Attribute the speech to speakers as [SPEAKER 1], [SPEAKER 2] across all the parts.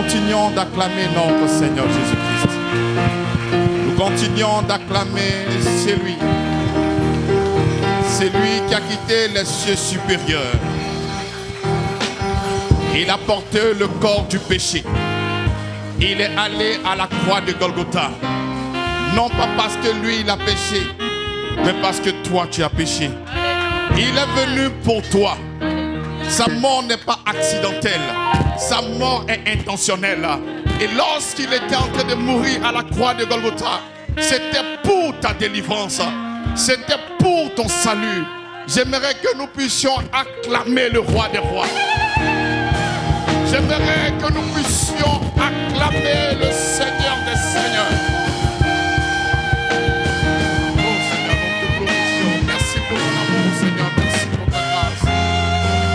[SPEAKER 1] continuons d'acclamer notre Seigneur Jésus-Christ. Nous continuons d'acclamer, c'est lui. C'est lui qui a quitté les cieux supérieurs. Il a porté le corps du péché. Il est allé à la croix de Golgotha. Non pas parce que lui il a péché, mais parce que toi tu as péché. Il est venu pour toi. Sa mort n'est pas accidentelle. Sa mort est intentionnelle. Et lorsqu'il était en train de mourir à la croix de Golgotha, c'était pour ta délivrance. C'était pour ton salut. J'aimerais que nous puissions acclamer le roi des rois. J'aimerais que nous puissions acclamer le Seigneur des Seigneurs. Oh Seigneur, nous te glorifions. Merci pour ton amour, Seigneur. Merci pour ta grâce.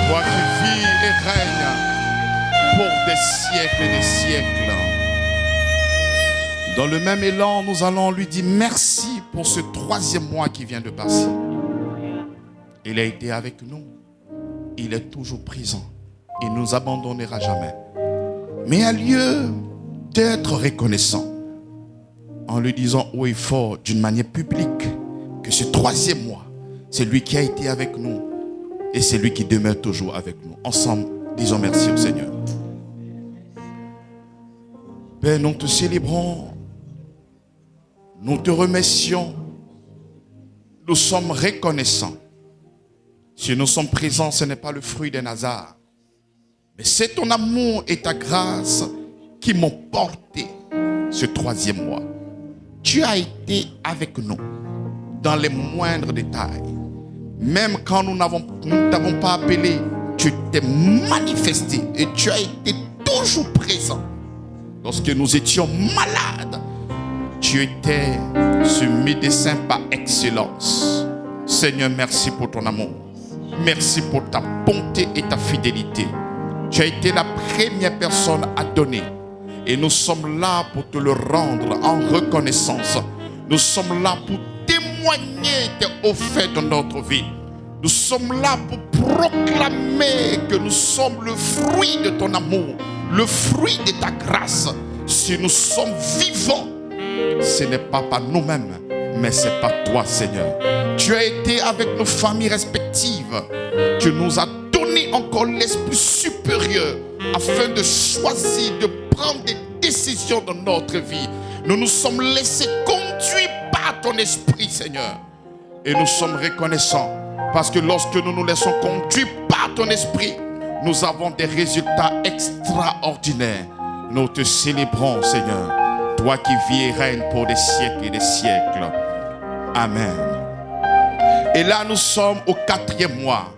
[SPEAKER 1] Toi qui vis et règnes pour des siècles et des siècles. Dans le même élan, nous allons lui dire merci pour ce 3e mois qui vient de passer. Il a été avec nous. Il est toujours présent. Il ne nous abandonnera jamais. Mais à lieu d'être reconnaissant, en lui disant haut et fort, d'une manière publique, que ce 3e mois, c'est lui qui a été avec nous et c'est lui qui demeure toujours avec nous. Ensemble, disons merci au Seigneur. Père, nous te célébrons, nous te remercions, nous sommes reconnaissants. Si nous sommes présents, ce n'est pas le fruit d'un hasard. Mais c'est ton amour et ta grâce qui m'ont porté ce 3e mois. Tu as été avec nous dans les moindres détails. Même quand nous ne t'avons pas appelé, tu t'es manifesté et tu as été toujours présent. Lorsque nous étions malades, tu étais ce médecin par excellence. Seigneur, merci pour ton amour. Merci pour ta bonté et ta fidélité. Tu as été la première personne à donner. Et nous sommes là pour te le rendre en reconnaissance. Nous sommes là pour témoigner tes hauts faits de notre vie. Nous sommes là pour proclamer que nous sommes le fruit de ton amour, le fruit de ta grâce. Si nous sommes vivants, ce n'est pas par nous-mêmes, mais c'est par toi, Seigneur. Tu as été avec nos familles respectives. Tu nous as donné encore l'esprit supérieur afin de choisir, de prendre des décisions dans notre vie. Nous nous sommes laissés conduire par ton esprit, Seigneur. Et nous sommes reconnaissants parce que lorsque nous nous laissons conduire par ton esprit, nous avons des résultats extraordinaires. Nous te célébrons, Seigneur. Toi qui vis et règnes pour des siècles et des siècles. Amen. Et là, nous sommes au 4e mois.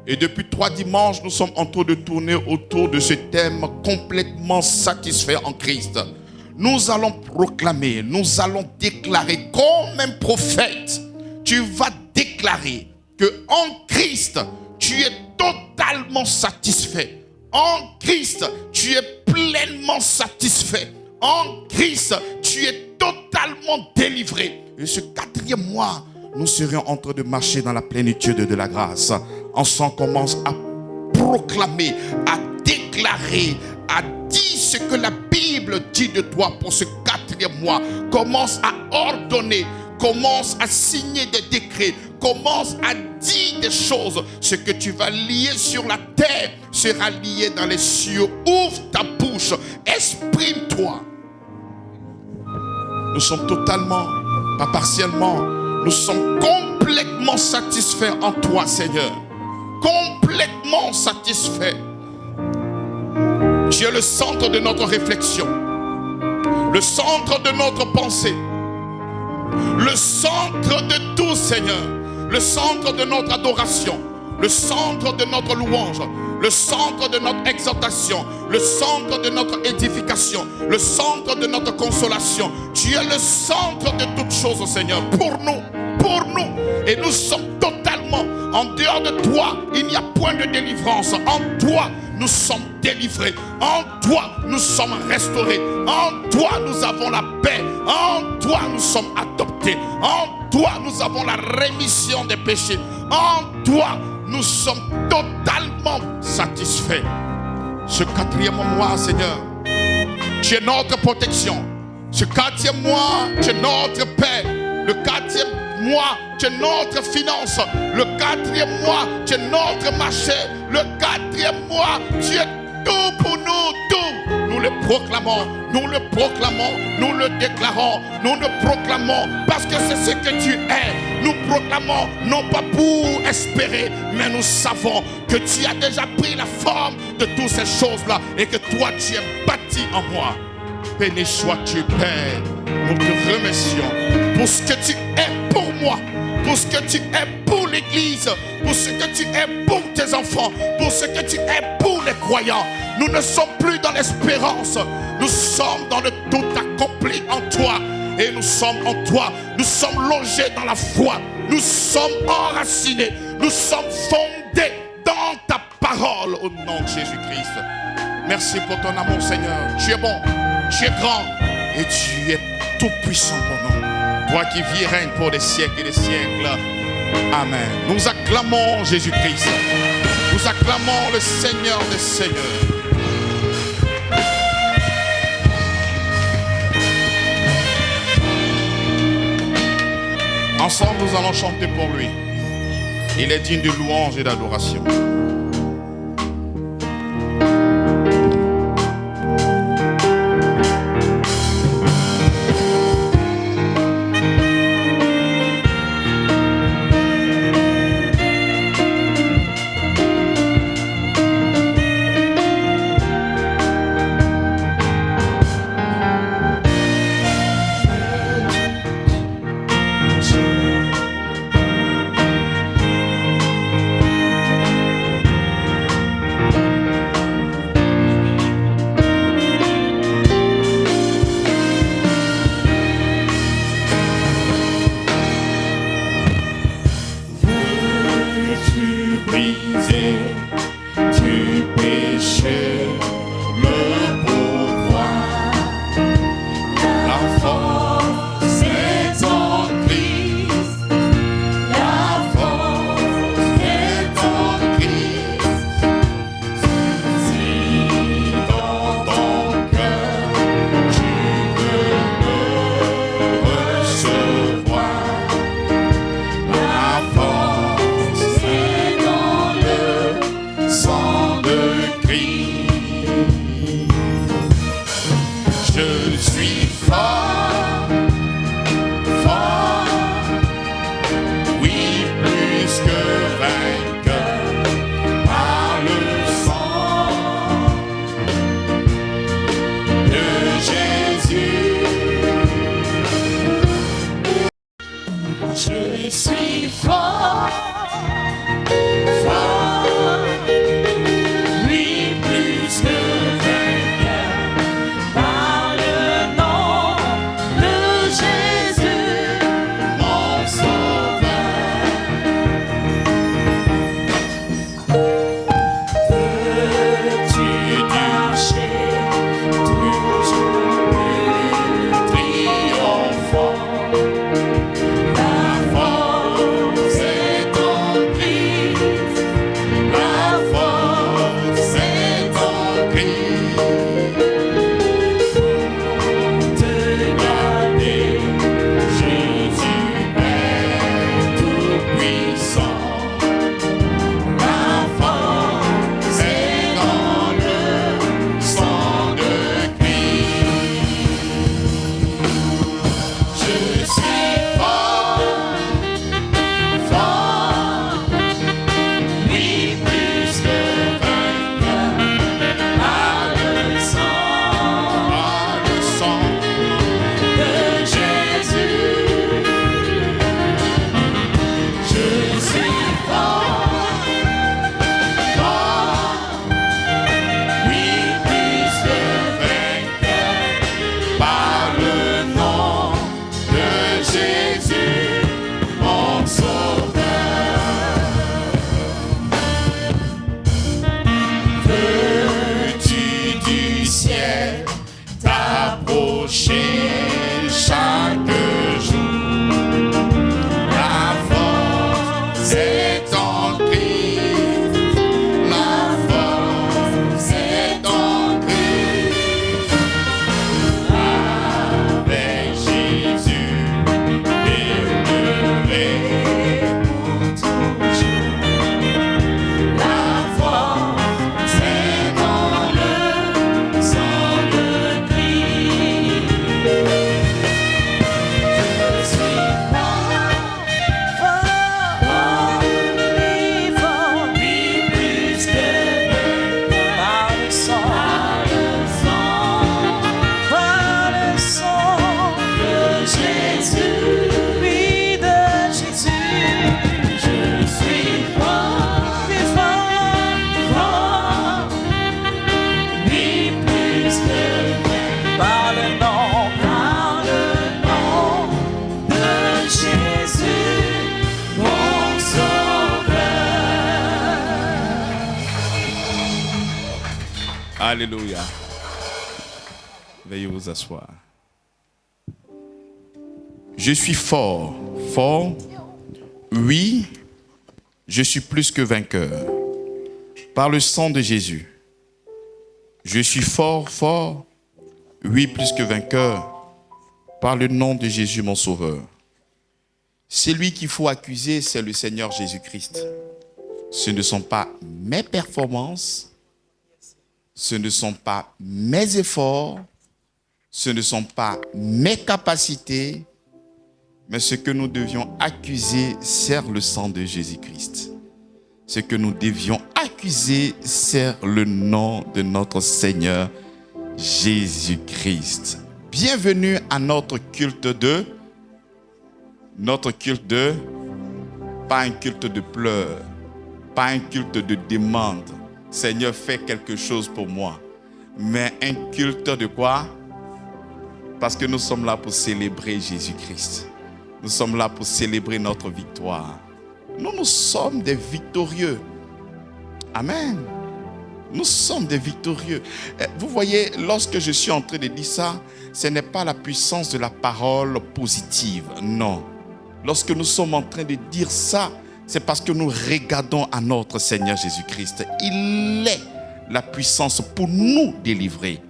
[SPEAKER 1] Et depuis 3 dimanches, nous sommes en train de tourner autour de ce thème complètement satisfait en Christ. Nous allons proclamer, nous allons déclarer comme un prophète. Tu vas déclarer que en Christ, tu es totalement satisfait. En Christ, tu es pleinement satisfait. En Christ, tu es totalement délivré. Et ce 4e mois, nous serions en train de marcher dans la plénitude de la grâce. Ensemble, commence à proclamer, à déclarer, à dire ce que la Bible dit de toi pour ce 4e mois. Commence à ordonner, commence à signer des décrets, commence à dire des choses. Ce que tu vas lier sur la terre sera lié dans les cieux. Ouvre ta bouche, exprime-toi. Nous sommes totalement, pas partiellement, nous sommes complètement satisfaits en toi, Seigneur. Complètement satisfaits. Tu es le centre de notre réflexion, le centre de notre pensée, le centre de tout, Seigneur, le centre de notre adoration, le centre de notre louange, le centre de notre exaltation, le centre de notre édification, le centre de notre consolation. Tu es le centre de toutes choses, Seigneur, pour nous. Et nous sommes totalement en dehors de toi. Il n'y a point de délivrance. En toi, nous sommes délivrés. En toi, nous sommes restaurés. En toi, nous avons la paix. En toi, nous sommes adoptés. En toi, nous avons la rémission des péchés. En toi, nous sommes totalement satisfaits. Ce 4e mois, Seigneur, Tu es notre protection. Ce 4e mois, tu es notre paix. Le 4e mois, tu es notre finance. Le 4e mois, tu es notre marché. Le 4e mois, tu es tout pour nous, tout. Nous le proclamons, nous le proclamons, nous le déclarons, nous le proclamons parce que c'est ce que tu es. Nous proclamons non pas pour espérer, mais nous savons que tu as déjà pris la forme de toutes ces choses-là et que toi tu es bâti en moi. Béni sois-tu, Père. Nous te remercions pour ce que tu es pour moi, pour ce que tu es pour l'Église, pour ce que tu es pour tes enfants, pour ce que tu es pour les croyants. Nous ne sommes plus dans l'espérance, nous sommes dans le tout accompli en toi. Et nous sommes en toi, nous sommes logés dans la foi, nous sommes enracinés, nous sommes fondés dans ta parole au nom de Jésus-Christ. Merci pour ton amour, Seigneur. Tu es bon, tu es grand et tu es tout puissant pour nous. Toi qui vis et règnes pour des siècles et des siècles. Amen. Nous acclamons Jésus-Christ. Nous acclamons le Seigneur des Seigneurs. Ensemble, nous allons chanter pour lui. Il est digne de louange et d'adoration. Alléluia. Veuillez vous asseoir. Je suis fort. Fort. Oui, je suis plus que vainqueur. Par le sang de Jésus. Je suis fort, fort. Oui, plus que vainqueur. Par le nom de Jésus, mon sauveur. Celui qu'il faut accuser, c'est le Seigneur Jésus-Christ. Ce ne sont pas mes performances. Ce ne sont pas mes efforts. Ce ne sont pas mes capacités. Mais ce que nous devions accuser, c'est le sang de Jésus-Christ. Ce que nous devions accuser, c'est le nom de notre Seigneur Jésus-Christ. Bienvenue à notre culte de... Pas un culte de pleurs, pas un culte de demande. Seigneur, fais quelque chose pour moi. Mais un culte de quoi? Parce que nous sommes là pour célébrer Jésus-Christ. Nous sommes là pour célébrer notre victoire. Nous sommes des victorieux. Amen. Nous sommes des victorieux. Vous voyez, lorsque je suis en train de dire ça, ce n'est pas la puissance de la parole positive. Non. Lorsque nous sommes en train de dire ça, c'est parce que nous regardons à notre Seigneur Jésus-Christ. Il est la puissance pour nous délivrer.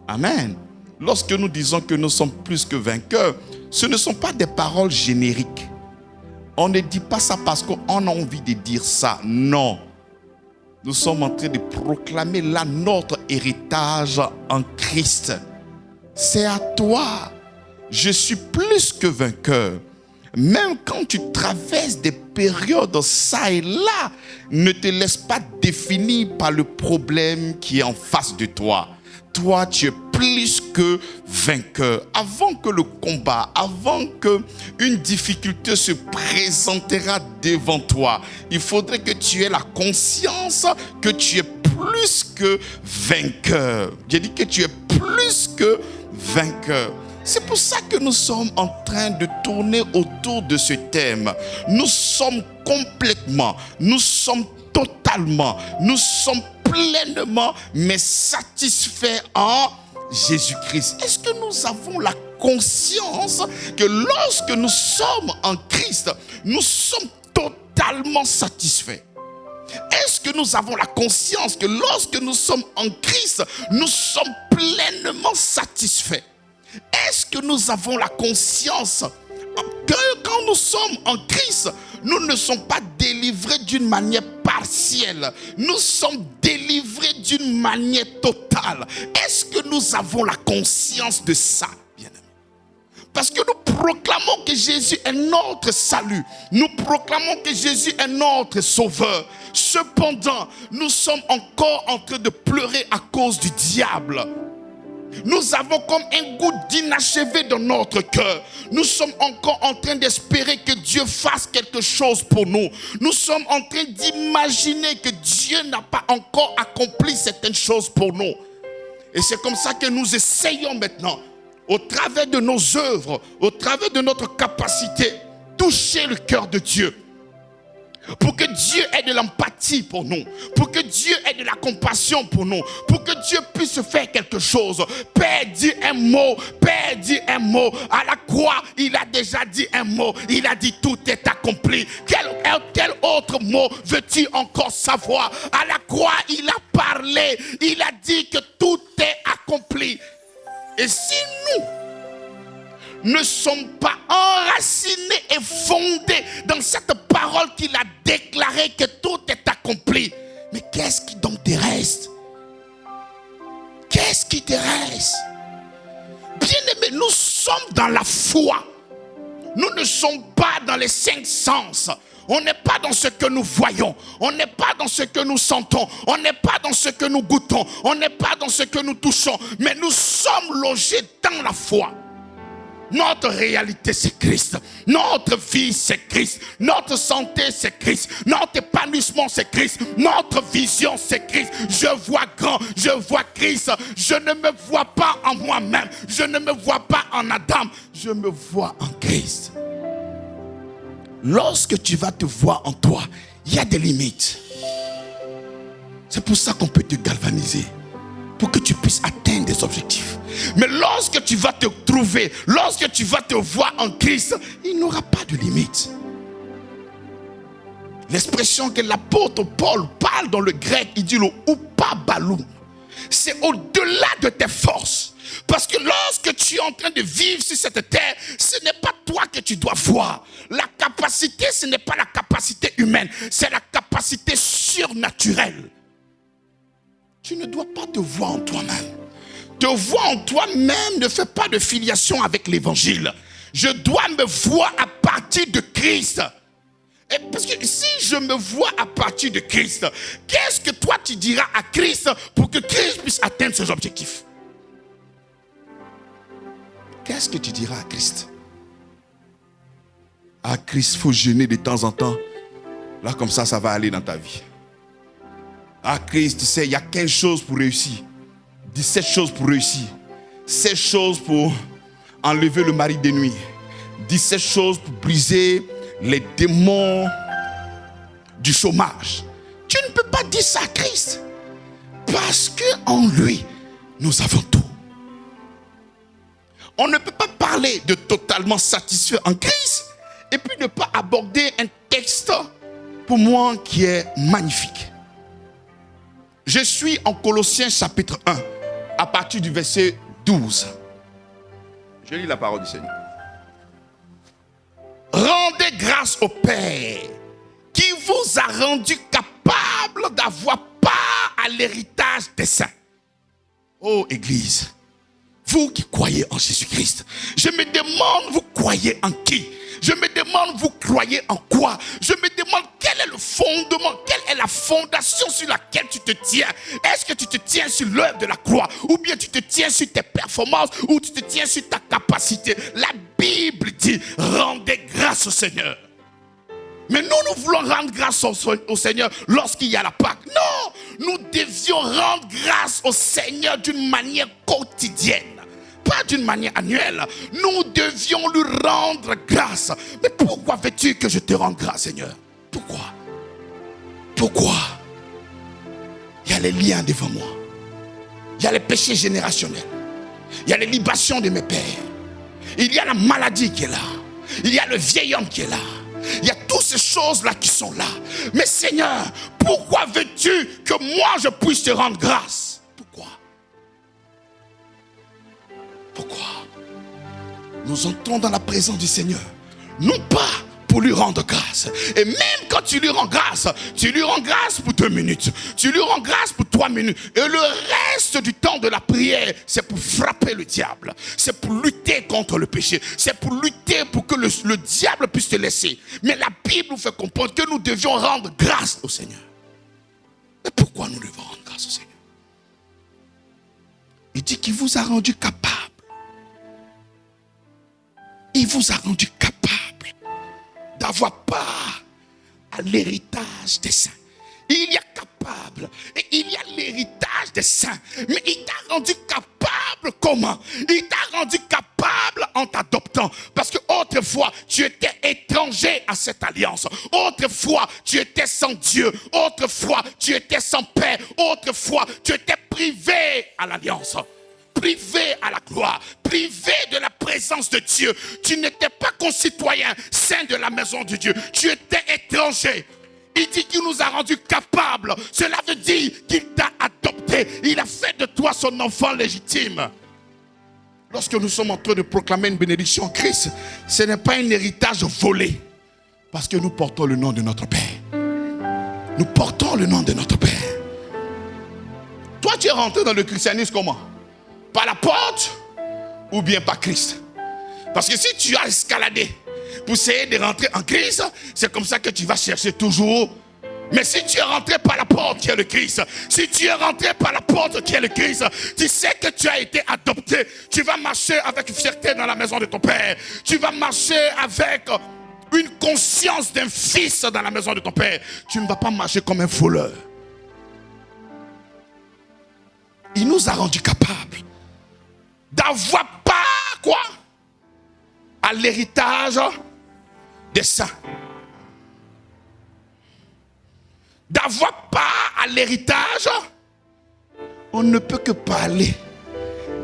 [SPEAKER 1] Amen. Lorsque nous disons que nous sommes plus que vainqueurs, ce ne sont pas des paroles génériques. On ne dit pas ça parce qu'on a envie de dire ça. Non. Nous sommes en train de proclamer là notre héritage en Christ. C'est à toi. Je suis plus que vainqueur. Même quand tu traverses des périodes ça et là, ne te laisse pas définir par le problème qui est en face de toi. Toi, tu es plus que vainqueur. Avant que le combat, avant qu'une difficulté se présentera devant toi, il faudrait que tu aies la conscience que tu es plus que vainqueur. J'ai dit que tu es plus que vainqueur. C'est pour ça que nous sommes en train de tourner autour de ce thème. Nous sommes complètement, nous sommes totalement, nous sommes pleinement, mais satisfaits en Jésus-Christ. Est-ce que nous avons la conscience que lorsque nous sommes en Christ, nous sommes totalement satisfaits? Est-ce que nous avons la conscience que lorsque nous sommes en Christ, nous sommes pleinement satisfaits? Est-ce que nous avons la conscience que quand nous sommes en Christ, nous ne sommes pas délivrés d'une manière partielle. Nous sommes délivrés d'une manière totale. Est-ce que nous avons la conscience de ça, bien-aimés? Parce que nous proclamons que Jésus est notre salut. Nous proclamons que Jésus est notre sauveur. Cependant, nous sommes encore en train de pleurer à cause du diable. Nous avons comme un goût d'inachevé dans notre cœur. Nous sommes encore en train d'espérer que Dieu fasse quelque chose pour nous. Nous sommes en train d'imaginer que Dieu n'a pas encore accompli certaines choses pour nous. Et c'est comme ça que nous essayons maintenant, au travers de nos œuvres, au travers de notre capacité, toucher le cœur de Dieu. Pour que Dieu ait de l'empathie pour nous, pour que Dieu ait de la compassion pour nous, pour que Dieu puisse faire quelque chose. Père dit un mot, Père dit un mot. À la croix, il a déjà dit un mot. Il a dit tout est accompli. Quel autre mot veux-tu encore savoir? À la croix, il a parlé. Il a dit que tout est accompli. Et si nous ne sommes pas enracinés et fondés dans cette parole qu'il a déclarée que tout est accompli, mais qu'est-ce qui donc te reste? Qu'est-ce qui te reste? Bien-aimés, nous sommes dans la foi. Nous ne sommes pas dans les cinq sens. On n'est pas dans ce que nous voyons. On n'est pas dans ce que nous sentons. On n'est pas dans ce que nous goûtons. On n'est pas dans ce que nous touchons. Mais nous sommes logés dans la foi. Notre réalité, c'est Christ. Notre vie, c'est Christ. Notre santé, c'est Christ. Notre épanouissement, c'est Christ. Notre vision, c'est Christ. Je vois grand, je vois Christ. Je ne me vois pas en moi-même. Je ne me vois pas en Adam. Je me vois en Christ. Lorsque tu vas te voir en toi, il y a des limites. C'est pour ça qu'on peut te galvaniser. pour que tu puisses atteindre des objectifs. Mais lorsque tu vas te trouver, lorsque tu vas te voir en Christ, il n'y aura pas de limite. L'expression que l'apôtre Paul parle dans le grec, il dit le oupa balou. C'est au-delà de tes forces. Parce que lorsque tu es en train de vivre sur cette terre, ce n'est pas toi que tu dois voir. La capacité, ce n'est pas la capacité humaine, c'est la capacité surnaturelle. Tu ne dois pas te voir en toi-même. Te voir en toi-même ne fait pas de filiation avec l'évangile. Je dois me voir à partir de Christ. Et parce que si je me vois à partir de Christ, qu'est-ce que toi tu diras à Christ pour que Christ puisse atteindre ses objectifs? Qu'est-ce que tu diras à Christ? À Christ, il faut jeûner de temps en temps. Là, comme ça va aller dans ta vie. À Christ, tu sais, il y a 15 choses pour réussir. 17 choses pour réussir. 16 choses pour enlever le mari de nuit. 17 choses pour briser les démons du chômage. Tu ne peux pas dire ça à Christ. Parce qu'en lui, nous avons tout. On ne peut pas parler de totalement satisfait en Christ et puis ne pas aborder un texte pour moi qui est magnifique. Je suis en Colossiens chapitre 1 à partir du verset 12. Je lis la parole du Seigneur. Rendez grâce au Père qui vous a rendu capable d'avoir part à l'héritage des saints. Oh Église, vous qui croyez en Jésus-Christ, je me demande, vous croyez en qui? Je me demande, vous croyez en quoi? Je me demande, quel est le fondement, quelle est la fondation sur laquelle tu te tiens? Est-ce que tu te tiens sur l'œuvre de la croix? Ou bien tu te tiens sur tes performances? Ou tu te tiens sur ta capacité? La Bible dit, rendez grâce au Seigneur. Mais nous voulons rendre grâce au Seigneur lorsqu'il y a la Pâque. Non, nous devions rendre grâce au Seigneur d'une manière quotidienne. Pas d'une manière annuelle. Nous devions lui rendre grâce. Mais pourquoi veux-tu que je te rende grâce, Seigneur? Pourquoi? Pourquoi? Il y a les liens devant moi. Il y a les péchés générationnels. Il y a les libations de mes pères. Il y a la maladie qui est là. Il y a le vieil homme qui est là. Il y a toutes ces choses-là qui sont là. Mais Seigneur, pourquoi veux-tu que moi je puisse te rendre grâce? Pourquoi? Pourquoi? Nous entrons dans la présence du Seigneur, non pas pour lui rendre grâce. Et même quand tu lui rends grâce pour 2 minutes, tu lui rends grâce pour 3 minutes. Et le reste du temps de la prière, c'est pour frapper le diable. C'est pour lutter contre le péché. C'est pour lutter pour que le diable puisse te laisser. Mais la Bible nous fait comprendre que nous devions rendre grâce au Seigneur. Mais pourquoi nous devons rendre grâce au Seigneur? Il dit qu'il vous a rendu capable. Il vous a rendu capable d'avoir part à l'héritage des saints. Il y a capable et il y a l'héritage des saints. Mais il t'a rendu capable comment? Il t'a rendu capable en t'adoptant. Parce que autrefois, tu étais étranger à cette alliance. Autrefois, tu étais sans Dieu. Autrefois, tu étais sans Père. Autrefois, tu étais privé à l'alliance. Privé à la gloire, privé de la présence de Dieu. Tu n'étais pas concitoyen, saint de la maison de Dieu. Tu étais étranger. Il dit qu'il nous a rendus capables. Cela veut dire qu'il t'a adopté. Il a fait de toi son enfant légitime. Lorsque nous sommes en train de proclamer une bénédiction en Christ, ce n'est pas un héritage volé. Parce que nous portons le nom de notre Père. Nous portons le nom de notre Père. Toi, tu es rentré dans le christianisme comment? Par la porte ou bien par Christ? Parce que si tu as escaladé pour essayer de rentrer en Christ, c'est comme ça que tu vas chercher toujours. Mais si tu es rentré par la porte qui est le Christ, si tu es rentré par la porte qui est le Christ, tu sais que tu as été adopté. Tu vas marcher avec fierté dans la maison de ton Père. Tu vas marcher avec une conscience d'un fils dans la maison de ton Père. Tu ne vas pas marcher comme un voleur. Il nous a rendus capables d'avoir part, quoi? À l'héritage des saints. D'avoir part à l'héritage on ne peut que parler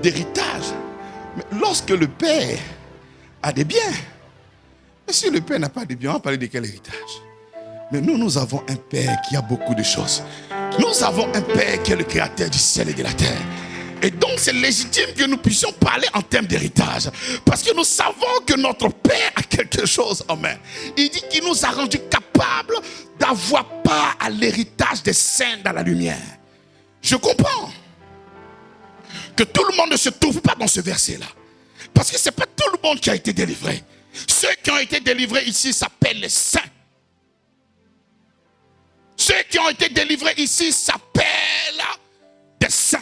[SPEAKER 1] d'héritage. Mais lorsque le père a des biens, mais si le père n'a pas de biens, on va parler de quel héritage? Mais nous avons un père qui a beaucoup de choses. Nous avons un père qui est le créateur du ciel et de la terre. Et donc c'est légitime que nous puissions parler en termes d'héritage. Parce que nous savons que notre Père a quelque chose en main. Il dit qu'il nous a rendus capables d'avoir part à l'héritage des saints dans la lumière. Je comprends que tout le monde ne se trouve pas dans ce verset-là. Parce que ce n'est pas tout le monde qui a été délivré. Ceux qui ont été délivrés ici s'appellent les saints. Ceux qui ont été délivrés ici s'appellent des saints.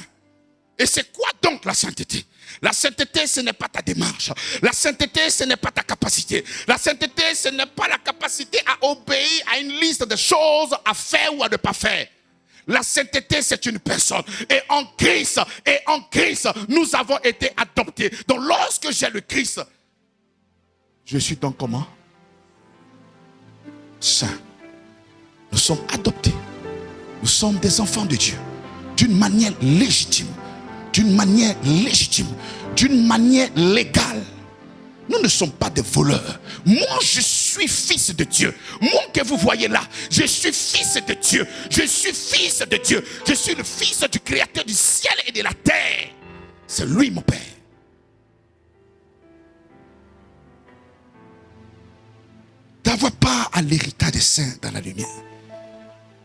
[SPEAKER 1] Et c'est quoi donc la sainteté? La sainteté, ce n'est pas ta démarche. La sainteté, ce n'est pas ta capacité. La sainteté, ce n'est pas la capacité à obéir à une liste de choses à faire ou à ne pas faire. La sainteté, c'est une personne. Et en Christ, nous avons été adoptés. Donc lorsque j'ai le Christ, je suis donc comment? Saint. Nous sommes adoptés. Nous sommes des enfants de Dieu. D'une manière légitime. D'une manière légitime, d'une manière légale. Nous ne sommes pas des voleurs. Moi, je suis fils de Dieu. Moi que vous voyez là, je suis fils de Dieu. Je suis fils de Dieu. Je suis le fils du créateur du ciel et de la terre. C'est lui mon Père. D'avoir part à l'héritage des saints dans la lumière.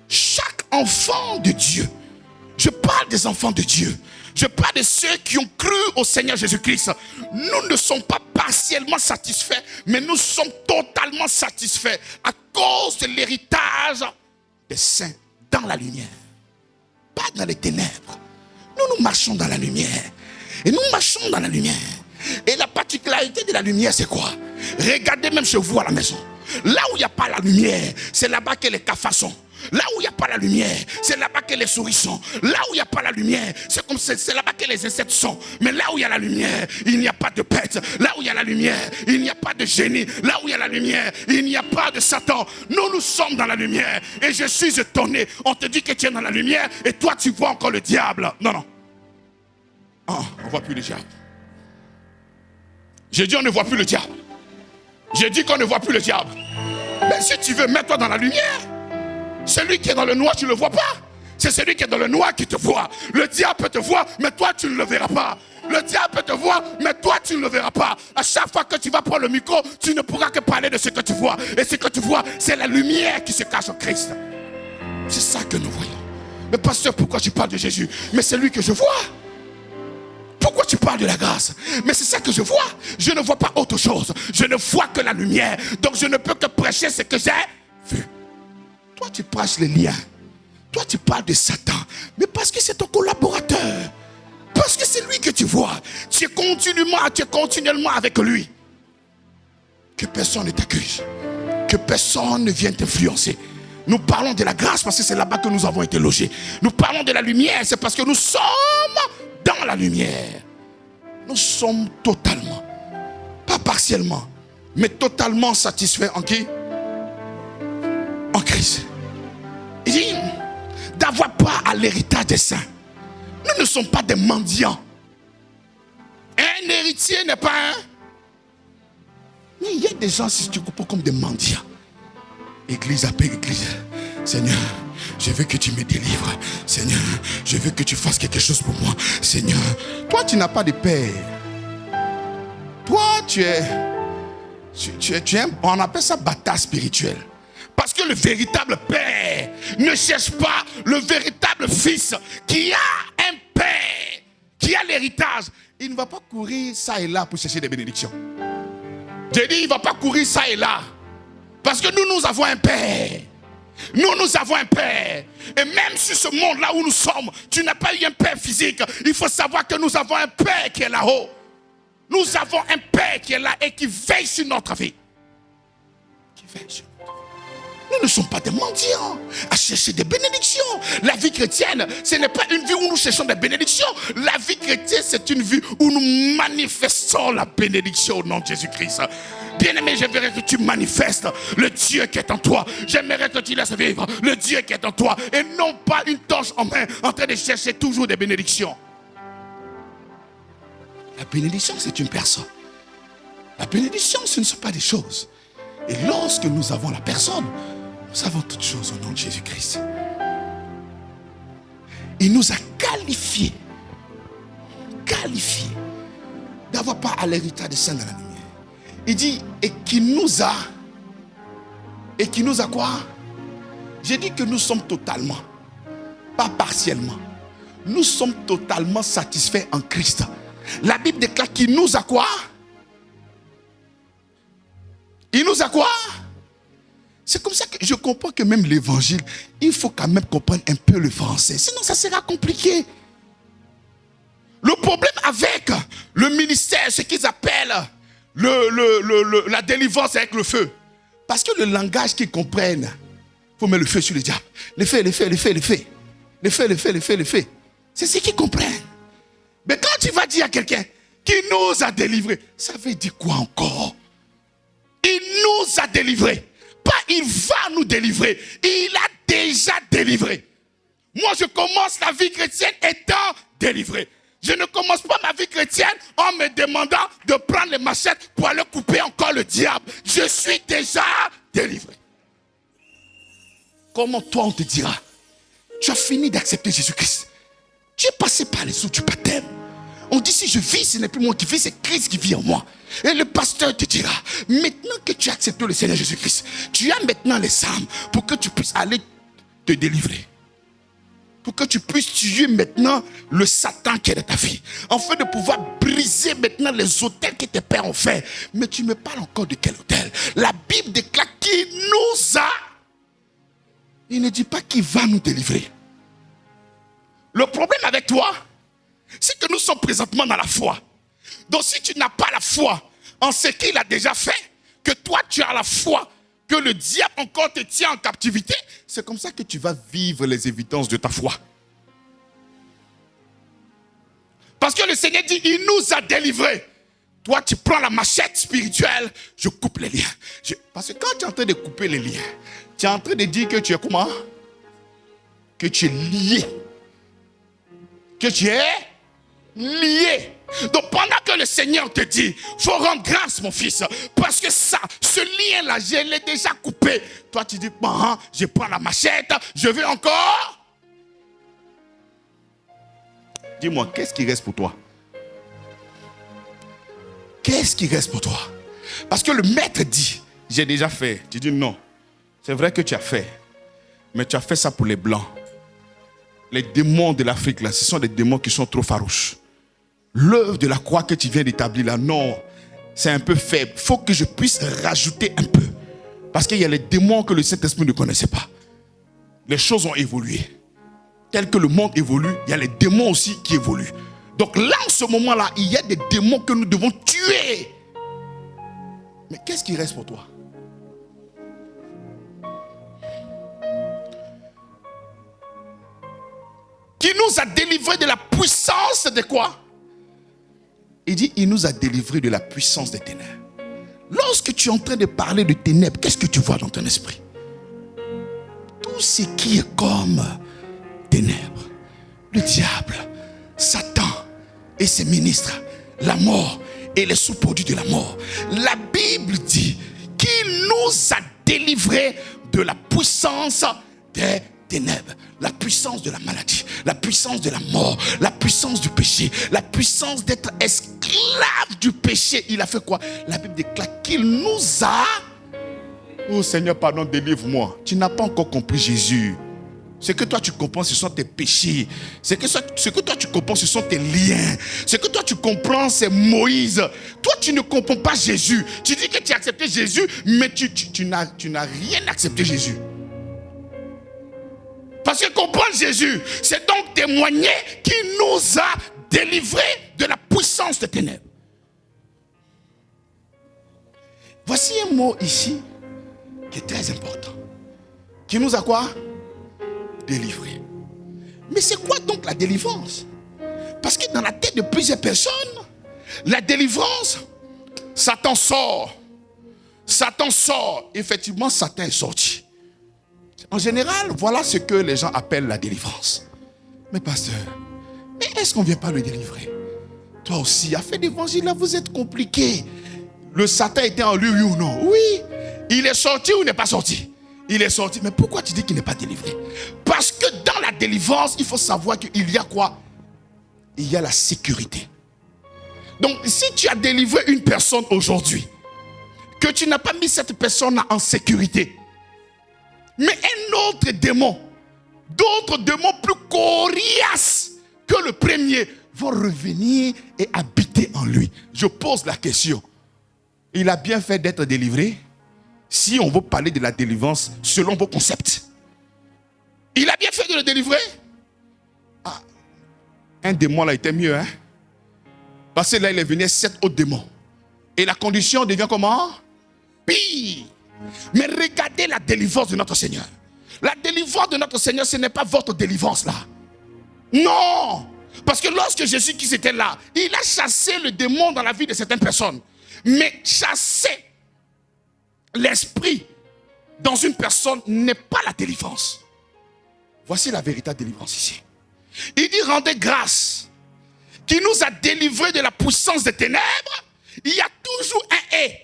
[SPEAKER 1] Chaque enfant de Dieu, je parle des enfants de Dieu. Je parle de ceux qui ont cru au Seigneur Jésus-Christ. Nous ne sommes pas partiellement satisfaits, mais nous sommes totalement satisfaits à cause de l'héritage des saints dans la lumière. Pas dans les ténèbres. Nous marchons dans la lumière. Et nous marchons dans la lumière. Et la particularité de la lumière, c'est quoi? Regardez même chez vous à la maison. Là où il n'y a pas la lumière, c'est là-bas que les cafards sont. Là où il n'y a pas la lumière, c'est là-bas que les souris sont. Là où il n'y a pas la lumière, c'est là-bas que les insectes sont. Mais là où il y a la lumière, il n'y a pas de bête. Là où il y a la lumière, il n'y a pas de génie. Là où il y a la lumière, il n'y a pas de Satan. Nous sommes dans la lumière. Et je suis étonné. On te dit que tu es dans la lumière et toi tu vois encore le diable. Non. Oh, on ne voit plus le diable. J'ai dit on ne voit plus le diable. J'ai dit qu'on ne voit plus le diable. Mais si tu veux, mets-toi dans la lumière. Celui qui est dans le noir, tu ne le vois pas. C'est celui qui est dans le noir qui te voit. Le diable peut te voir, mais toi, tu ne le verras pas. Le diable peut te voir, mais toi, tu ne le verras pas. À chaque fois que tu vas prendre le micro, tu ne pourras que parler de ce que tu vois. Et ce que tu vois, c'est la lumière qui se cache en Christ. C'est ça que nous voyons. Mais pasteur, pourquoi tu parles de Jésus? Mais c'est lui que je vois. Pourquoi tu parles de la grâce? Mais c'est ça que je vois. Je ne vois pas autre chose. Je ne vois que la lumière. Donc je ne peux que prêcher ce que j'ai vu. Toi, tu prêches les liens. Toi, tu parles de Satan. Mais parce que c'est ton collaborateur. Parce que c'est lui que tu vois. Tu es continuellement avec lui. Que personne ne t'accuse. Que personne ne vienne t'influencer. Nous parlons de la grâce parce que c'est là-bas que nous avons été logés. Nous parlons de la lumière, c'est parce que nous sommes dans la lumière. Nous sommes totalement, pas partiellement, mais totalement satisfaits en qui? En Christ. Il dit d'avoir part à l'héritage des saints. Nous ne sommes pas des mendiants. Un héritier n'est pas un. Mais il y a des gens, si tu comprends, comme des mendiants. Église après église. Seigneur, je veux que tu me délivres. Seigneur, je veux que tu fasses quelque chose pour moi. Seigneur, toi tu n'as pas de père. Toi tu es on appelle ça bâtard spirituel. Parce que le véritable père ne cherche pas le véritable fils qui a un père, qui a l'héritage. Il ne va pas courir ça et là pour chercher des bénédictions. J'ai dit, il ne va pas courir ça et là. Parce que nous avons un père. Nous avons un père. Et même sur ce monde-là où nous sommes, tu n'as pas eu un père physique. Il faut savoir que nous avons un père qui est là-haut. Nous avons un père qui est là et qui veille sur notre vie. Qui veille sur notre vie. Nous ne sommes pas des mendiants à chercher des bénédictions. La vie chrétienne, ce n'est pas une vie où nous cherchons des bénédictions. La vie chrétienne, chrétienne, c'est une vie où nous manifestons la bénédiction au nom de Jésus-Christ. Bien-aimé, j'aimerais que tu manifestes le Dieu qui est en toi. J'aimerais que tu laisses vivre le Dieu qui est en toi. Et non pas une torche en main en train de chercher toujours des bénédictions. La bénédiction, c'est une personne. La bénédiction, ce ne sont pas des choses. Et lorsque nous avons la personne, nous avons toutes choses au nom de Jésus-Christ. Il nous a qualifiés d'avoir part à l'héritage des saints de la lumière. Il dit, et qui nous a quoi? J'ai dit que nous sommes totalement, pas partiellement, nous sommes totalement satisfaits en Christ. La Bible déclare qu'il nous a quoi? Il nous a quoi? C'est comme ça que je comprends que même l'évangile, il faut quand même comprendre un peu le français. Sinon, ça sera compliqué. Le problème avec le ministère, ce qu'ils appellent la délivrance avec le feu. Parce que le langage qu'ils comprennent, il faut mettre le feu sur le diable. Le feu. C'est ce qu'ils comprennent. Mais quand tu vas dire à quelqu'un qui nous a délivrés, ça veut dire quoi encore? Il nous a délivrés. Pas il va nous délivrer. Il a déjà délivré. Moi, je commence la vie chrétienne étant délivré. Je ne commence pas ma vie chrétienne en me demandant de prendre les machettes pour aller couper encore le diable. Je suis déjà délivré. Comment toi on te dira? Tu as fini d'accepter Jésus-Christ. Tu es passé par les eaux du baptême. On dit si je vis, ce n'est plus moi qui vis, c'est Christ qui vit en moi. Et le pasteur te dira, maintenant que tu as accepté le Seigneur Jésus-Christ, tu as maintenant les armes pour que tu puisses aller te délivrer. Pour que tu puisses tuer maintenant le Satan qui est dans ta vie. Afin de pouvoir briser maintenant les autels que tes pères ont fait. Mais tu me parles encore de quel autel? La Bible déclare qu'il nous a. Il ne dit pas qu'il va nous délivrer. Le problème avec toi, c'est que nous sommes présentement dans la foi. Donc si tu n'as pas la foi en ce qu'il a déjà fait, que toi tu as la foi, que le diable encore te tient en captivité, c'est comme ça que tu vas vivre les évidences de ta foi. Parce que le Seigneur dit, il nous a délivrés. Toi, tu prends la machette spirituelle, je coupe les liens. Parce que quand tu es en train de couper les liens, tu es en train de dire que tu es comment? Que tu es lié. Que tu es lié. Donc pendant que le Seigneur te dit, il faut rendre grâce mon fils, parce que ça, ce lien-là, je l'ai déjà coupé. Toi tu dis, bon, je prends la machette, je veux encore. Dis-moi, qu'est-ce qui reste pour toi? Qu'est-ce qui reste pour toi? Parce que le maître dit, j'ai déjà fait. Tu dis non, c'est vrai que tu as fait, mais tu as fait ça pour les blancs. Les démons de l'Afrique là, ce sont des démons qui sont trop farouches. L'œuvre de la croix que tu viens d'établir là, non, c'est un peu faible. Il faut que je puisse rajouter un peu. Parce qu'il y a les démons que le Saint-Esprit ne connaissait pas. Les choses ont évolué. Tel que le monde évolue, il y a les démons aussi qui évoluent. Donc là, en ce moment-là, il y a des démons que nous devons tuer. Mais qu'est-ce qui reste pour toi? Qui nous a délivrés de la puissance de quoi? Il dit, il nous a délivrés de la puissance des ténèbres. Lorsque tu es en train de parler de ténèbres, qu'est-ce que tu vois dans ton esprit? Tout ce qui est comme ténèbres, le diable, Satan et ses ministres, la mort et les sous-produits de la mort. La Bible dit qu'il nous a délivrés de la puissance des ténèbres, la puissance de la maladie, la puissance de la mort, la puissance du péché, la puissance d'être esclave du péché. Il a fait quoi? La Bible déclare qu'il nous a... Oh Seigneur, pardon, délivre-moi. Tu n'as pas encore compris Jésus. Ce que toi tu comprends, ce sont tes péchés. Ce que toi tu comprends, ce sont tes liens. Ce que toi tu comprends, c'est Moïse. Toi tu ne comprends pas Jésus. Tu dis que tu as accepté Jésus, mais tu n'as rien accepté Jésus. Parce que comprendre Jésus, c'est donc témoigner qu'il nous a délivrés de la puissance des ténèbres. Voici un mot ici qui est très important. Qui nous a quoi? Délivrés. Mais c'est quoi donc la délivrance? Parce que dans la tête de plusieurs personnes, la délivrance, Satan sort. Satan sort. Effectivement, Satan est sorti. En général, voilà ce que les gens appellent la délivrance. Mais pasteur, mais est-ce qu'on ne vient pas le délivrer? Toi aussi, affaire d'évangile, là, vous êtes compliqué. Le Satan était en lui, oui ou non? Oui. Il est sorti ou il n'est pas sorti? Il est sorti. Mais pourquoi tu dis qu'il n'est pas délivré? Parce que dans la délivrance, il faut savoir qu'il y a quoi? Il y a la sécurité. Donc, si tu as délivré une personne aujourd'hui, que tu n'as pas mis cette personne en sécurité, mais un autre démon, d'autres démons plus coriaces que le premier vont revenir et habiter en lui. Je pose la question. Il a bien fait d'être délivré si on veut parler de la délivrance selon vos concepts. Il a bien fait de le délivrer. Ah, un démon là était mieux, hein? Parce que là, il est venu 7 autres démons. Et la condition devient comment? Pire. Mais regardez la délivrance de notre Seigneur. La délivrance de notre Seigneur, ce n'est pas votre délivrance là. Non. Parce que lorsque Jésus qui était là, il a chassé le démon dans la vie de certaines personnes. Mais chasser l'esprit dans une personne n'est pas la délivrance. Voici la véritable délivrance ici. Il dit rendez grâce qui nous a délivrés de la puissance des ténèbres. Il y a toujours un et.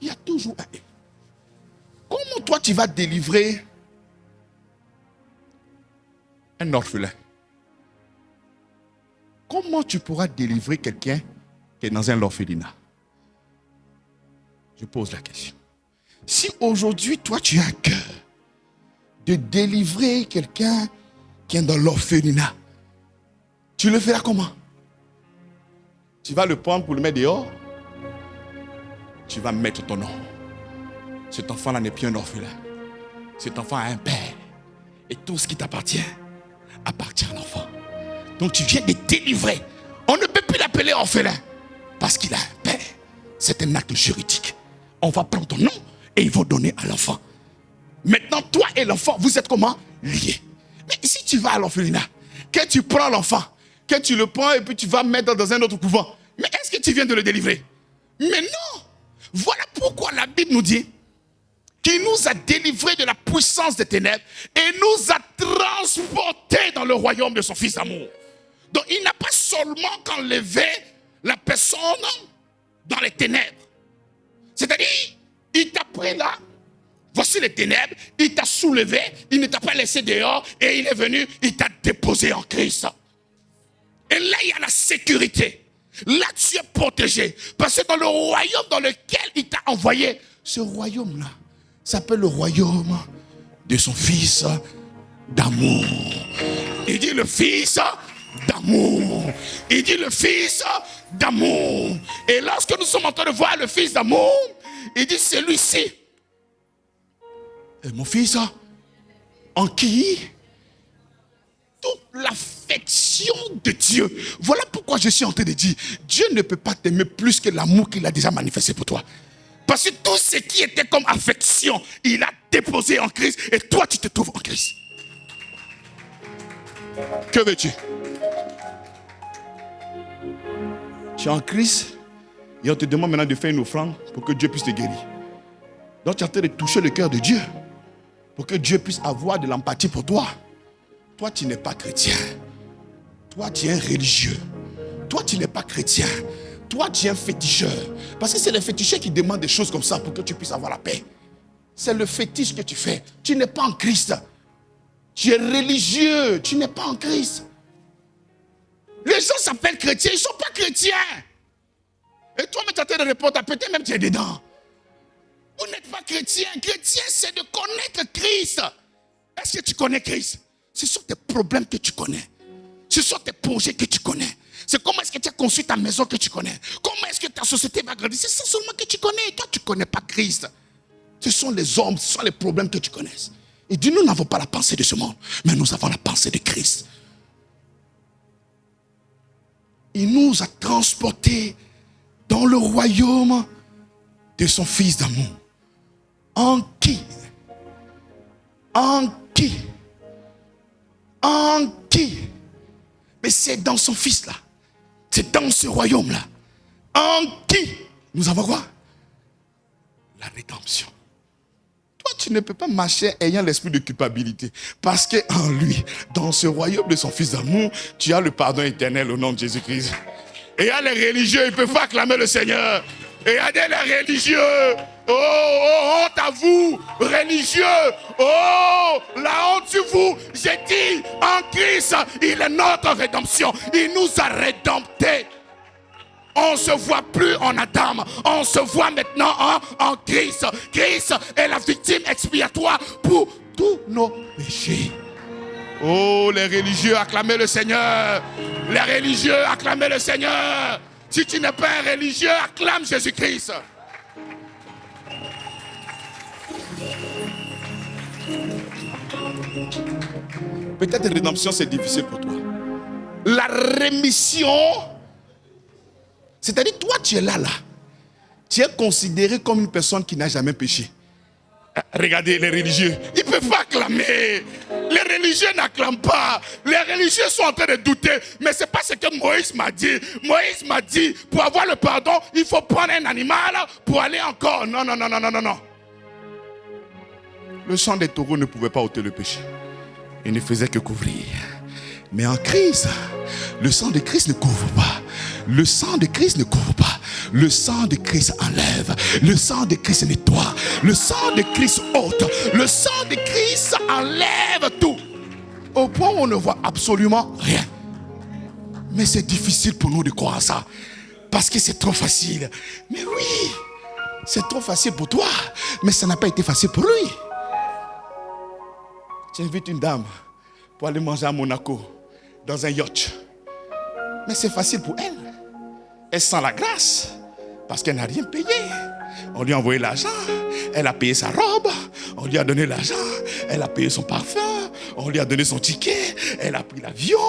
[SPEAKER 1] Il y a toujours un et. Comment toi tu vas délivrer un orphelin? Comment tu pourras délivrer quelqu'un qui est dans un orphelinat? Je pose la question. Si aujourd'hui, toi, tu as un cœur de délivrer quelqu'un qui est dans l'orphelinat, tu le feras comment? Tu vas le prendre pour le mettre dehors? Tu vas mettre ton nom. Cet enfant-là n'est plus un orphelin. Cet enfant a un père. Et tout ce qui t'appartient appartient à l'enfant. Donc tu viens de délivrer. On ne peut plus l'appeler orphelin parce qu'il a un père. C'est un acte juridique. On va prendre ton nom et ils vont donner à l'enfant. Maintenant, toi et l'enfant, vous êtes comment? Liés. Mais si tu vas à l'orphelinat, que tu prends l'enfant, que tu le prends et puis tu vas mettre dans un autre couvent, mais est-ce que tu viens de le délivrer? Mais non. Voilà pourquoi la Bible nous dit qu'il nous a délivrés de la puissance des ténèbres et nous a transportés dans le royaume de son Fils d'amour. Donc il n'a pas seulement qu'enlevé la personne dans les ténèbres. C'est-à-dire, il t'a pris là, voici les ténèbres, il t'a soulevé, il ne t'a pas laissé dehors et il est venu, il t'a déposé en Christ. Et là, il y a la sécurité. Là, tu es protégé. Parce que dans le royaume dans lequel il t'a envoyé, ce royaume-là s'appelle le royaume de son Fils d'amour. Il dit le Fils d'amour. Il dit le Fils d'amour. Et lorsque nous sommes en train de voir le Fils d'amour, il dit celui-ci est mon fils en qui toute l'affection de Dieu. Voilà pourquoi je suis en train de dire, Dieu ne peut pas t'aimer plus que l'amour qu'il a déjà manifesté pour toi. Parce que tout ce qui était comme affection, il a déposé en Christ et toi tu te trouves en Christ. Que veux-tu? Tu es en Christ et on te demande maintenant de faire une offrande pour que Dieu puisse te guérir. Donc tu es en train de toucher le cœur de Dieu pour que Dieu puisse avoir de l'empathie pour toi. Toi, tu n'es pas chrétien. Toi, tu es un religieux. Toi, tu n'es pas chrétien. Toi, tu es un féticheur. Parce que c'est les féticheurs qui demandent des choses comme ça pour que tu puisses avoir la paix. C'est le fétiche que tu fais. Tu n'es pas en Christ. Tu es religieux. Tu n'es pas en Christ. Les gens s'appellent chrétiens. Ils ne sont pas chrétiens. Et toi, tu es en train de répondre, peut-être même tu es dedans. Vous n'êtes pas chrétien. Chrétien, c'est de connaître Christ. Est-ce que tu connais Christ? Ce sont tes problèmes que tu connais. Ce sont tes projets que tu connais. C'est comment est-ce que tu as construit ta maison que tu connais. Comment est-ce que ta société va grandir. C'est ça seulement que tu connais. Toi, tu ne connais pas Christ. Ce sont les hommes, ce sont les problèmes que tu connais. Il dit, nous n'avons pas la pensée de ce monde, mais nous avons la pensée de Christ. Il nous a transportés dans le royaume de son Fils d'amour. En qui En qui? Mais c'est dans son Fils là. C'est dans ce royaume là. En qui nous avons quoi? La rédemption. Toi, tu ne peux pas marcher ayant l'esprit de culpabilité. Parce qu'en lui, dans ce royaume de son Fils d'amour, tu as le pardon éternel au nom de Jésus-Christ. Et il y a les religieux, ils ne peuvent pas acclamer le Seigneur. Et regardez les religieux. Oh, honte à vous, religieux. Oh, la honte sur vous. J'ai dit, en Christ, il est notre rédemption. Il nous a rédemptés. On ne se voit plus en Adam. On se voit maintenant en Christ. Christ est la victime expiatoire pour tous nos péchés. Oh, les religieux, acclamez le Seigneur. Les religieux, acclamez le Seigneur. Si tu n'es pas un religieux, acclame Jésus-Christ. Peut-être la rédemption, c'est difficile pour toi. La rémission, c'est-à-dire toi, tu es là. Tu es considéré comme une personne qui n'a jamais péché. Regardez les religieux, ils ne peuvent pas acclamer. Les religieux n'acclament pas. Les religieux sont en train de douter. Mais ce n'est pas ce que Moïse m'a dit. Moïse m'a dit, pour avoir le pardon, il faut prendre un animal pour aller encore. Non. Le sang des taureaux ne pouvait pas ôter le péché. Il ne faisait que couvrir. Mais en Christ, le sang de Christ ne couvre pas. Le sang de Christ ne couvre pas. Le sang de Christ enlève. Le sang de Christ nettoie. Le sang de Christ ôte. Le sang de Christ enlève tout. Au point où on ne voit absolument rien. Mais c'est difficile pour nous de croire ça. Parce que c'est trop facile. Mais oui, c'est trop facile pour toi. Mais ça n'a pas été facile pour lui. J'invite une dame pour aller manger à Monaco dans un yacht. Mais c'est facile pour elle. Elle sent la grâce parce qu'elle n'a rien payé. On lui a envoyé l'argent, elle a payé sa robe, on lui a donné l'argent, elle a payé son parfum, on lui a donné son ticket, elle a pris l'avion,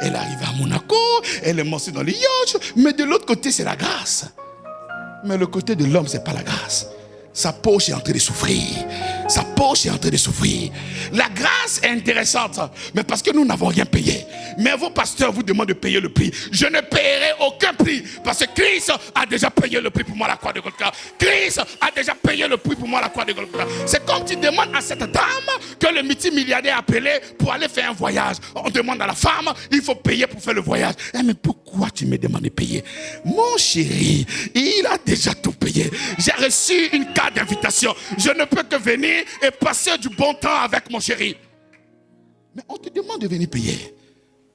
[SPEAKER 1] elle est arrivée à Monaco, elle est montée dans les yachts. Mais de l'autre côté, c'est la grâce. Mais le côté de l'homme, c'est pas la grâce. Sa poche est en train de souffrir. Sa poche est en train de souffrir. La grâce est intéressante, mais parce que nous n'avons rien payé. Mais vos pasteurs vous demandent de payer le prix. Je ne paierai aucun prix, parce que Christ a déjà payé le prix pour moi à la croix de Golgotha. Christ a déjà payé le prix pour moi à la croix de Golgotha. C'est comme tu demandes à cette dame que le multimilliardaire a appelé pour aller faire un voyage. On demande à la femme, il faut payer pour faire le voyage. Mais pourquoi tu me demandes de payer? Mon chéri, il a déjà tout payé. J'ai reçu une carte d'invitation. Je ne peux que venir et passer du bon temps avec mon chéri. Mais on te demande de venir payer.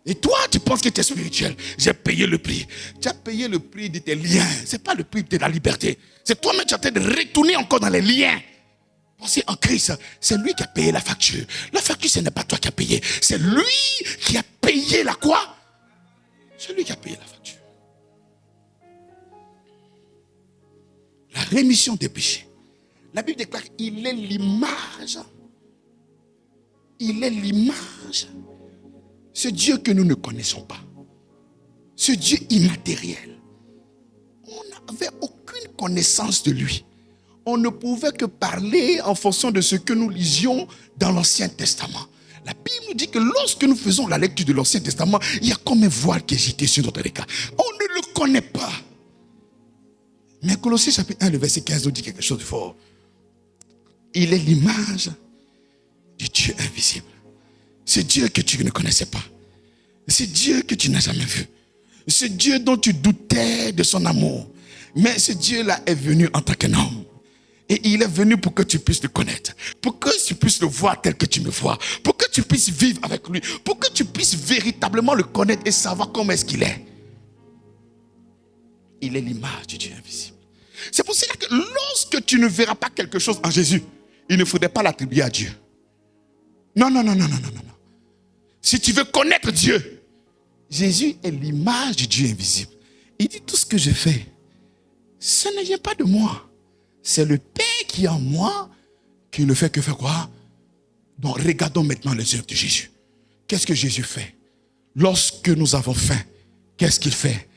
[SPEAKER 1] Et toi, tu penses que tu es spirituel. J'ai payé le prix. Tu as payé le prix de tes liens. Ce n'est pas le prix de la liberté. C'est toi-même qui es en train de retourner encore dans les liens. Pensez en Christ, c'est lui qui a payé la facture. La facture, ce n'est pas toi qui as payé. C'est lui qui a payé la quoi? C'est lui qui a payé la facture. La rémission des péchés. La Bible déclare qu'il est l'image. Il est l'image. Ce Dieu que nous ne connaissons pas. Ce Dieu immatériel. On n'avait aucune connaissance de lui. On ne pouvait que parler en fonction de ce que nous lisions dans l'Ancien Testament. La Bible nous dit que lorsque nous faisons la lecture de l'Ancien Testament, il y a comme un voile qui est jeté sur notre regard. On ne le connaît pas. Mais Colossiens chapitre 1, le verset 15 nous dit quelque chose de fort. Il est l'image du Dieu invisible. C'est Dieu que tu ne connaissais pas. C'est Dieu que tu n'as jamais vu. C'est Dieu dont tu doutais de son amour. Mais ce Dieu-là est venu en tant qu'un homme. Et il est venu pour que tu puisses le connaître. Pour que tu puisses le voir tel que tu me vois. Pour que tu puisses vivre avec lui. Pour que tu puisses véritablement le connaître et savoir comment est-ce qu'il est. Il est l'image du Dieu invisible. C'est pour cela que lorsque tu ne verras pas quelque chose en Jésus, il ne faudrait pas l'attribuer à Dieu. Non. Si tu veux connaître Dieu, Jésus est l'image du Dieu invisible. Il dit tout ce que je fais, ce ne vient pas de moi. C'est le Père qui est en moi qui ne fait que faire quoi? Donc regardons maintenant les œuvres de Jésus. Qu'est-ce que Jésus fait? Lorsque nous avons faim, qu'est-ce qu'il fait?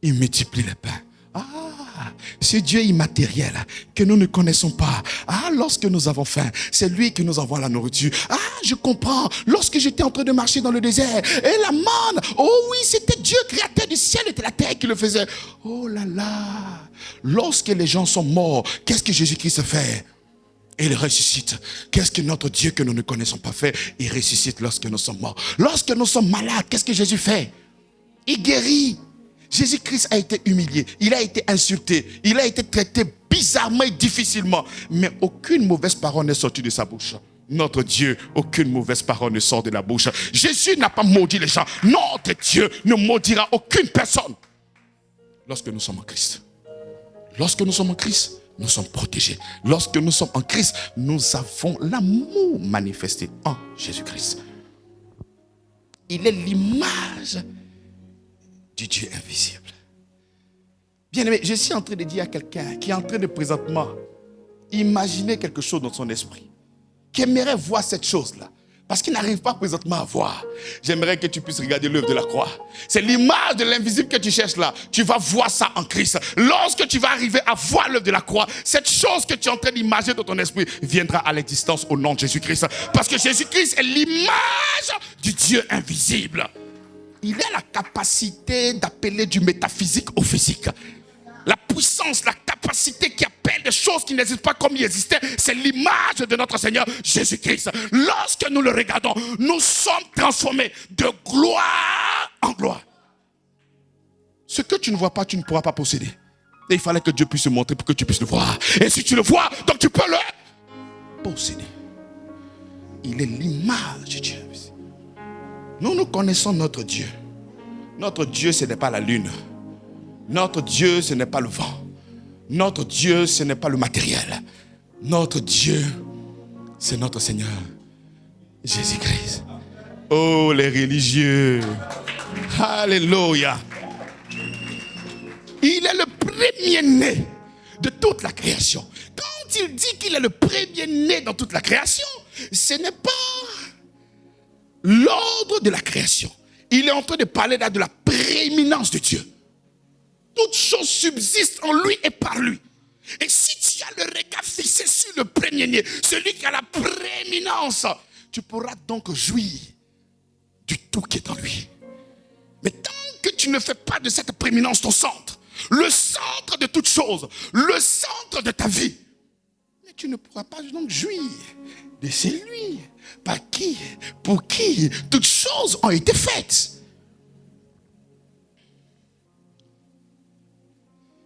[SPEAKER 1] Il multiplie les pains. ce Dieu immatériel que nous ne connaissons pas. Lorsque nous avons faim, c'est lui qui nous envoie la nourriture. Je comprends. Lorsque j'étais en train de marcher dans le désert, et la manne, oh oui, c'était Dieu créateur du ciel et de la terre qui le faisait. Oh là là. Lorsque les gens sont morts, qu'est-ce que Jésus-Christ fait? Il ressuscite. Qu'est-ce que notre Dieu que nous ne connaissons pas fait? Il ressuscite lorsque nous sommes morts. Lorsque nous sommes malades, qu'est-ce que Jésus fait? Il guérit. Jésus-Christ a été humilié, il a été insulté, il a été traité bizarrement et difficilement. Mais aucune mauvaise parole n'est sortie de sa bouche. Notre Dieu, aucune mauvaise parole ne sort de la bouche. Jésus n'a pas maudit les gens. Notre Dieu ne maudira aucune personne. Lorsque nous sommes en Christ. Lorsque nous sommes en Christ, nous sommes protégés. Lorsque nous sommes en Christ, nous avons l'amour manifesté en Jésus-Christ. Il est l'image du Dieu invisible. Bien-aimé, je suis en train de dire à quelqu'un qui est en train de présentement imaginer quelque chose dans son esprit, qui aimerait voir cette chose-là, parce qu'il n'arrive pas présentement à voir. J'aimerais que tu puisses regarder l'œuvre de la croix. C'est l'image de l'invisible que tu cherches là. Tu vas voir ça en Christ. Lorsque tu vas arriver à voir l'œuvre de la croix, cette chose que tu es en train d'imaginer dans ton esprit viendra à l'existence au nom de Jésus-Christ. Parce que Jésus-Christ est l'image du Dieu invisible. Il a la capacité d'appeler du métaphysique au physique. La puissance, la capacité qui appelle des choses qui n'existent pas comme il existait, c'est l'image de notre Seigneur Jésus-Christ. Lorsque nous le regardons, nous sommes transformés de gloire en gloire. Ce que tu ne vois pas, tu ne pourras pas posséder. Et il fallait que Dieu puisse te montrer pour que tu puisses le voir. Et si tu le vois, donc tu peux le posséder. Il est l'image de Dieu. Nous connaissons notre Dieu. Notre Dieu, ce n'est pas la lune. Notre Dieu, ce n'est pas le vent. Notre Dieu, ce n'est pas le matériel. Notre Dieu, c'est notre Seigneur Jésus-Christ. Oh, les religieux. Alléluia. Il est le premier-né de toute la création. Quand il dit qu'il est le premier-né dans toute la création, ce n'est pas l'ordre de la création. Il est en train de parler là de la prééminence de Dieu. Toute chose subsiste en lui et par lui. Et si tu as le regard fixé sur le premier-né, celui qui a la prééminence, tu pourras donc jouir du tout qui est en lui. Mais tant que tu ne fais pas de cette prééminence ton centre, le centre de toute chose, le centre de ta vie, mais tu ne pourras pas donc jouir de celui par qui, pour qui toutes choses ont été faites.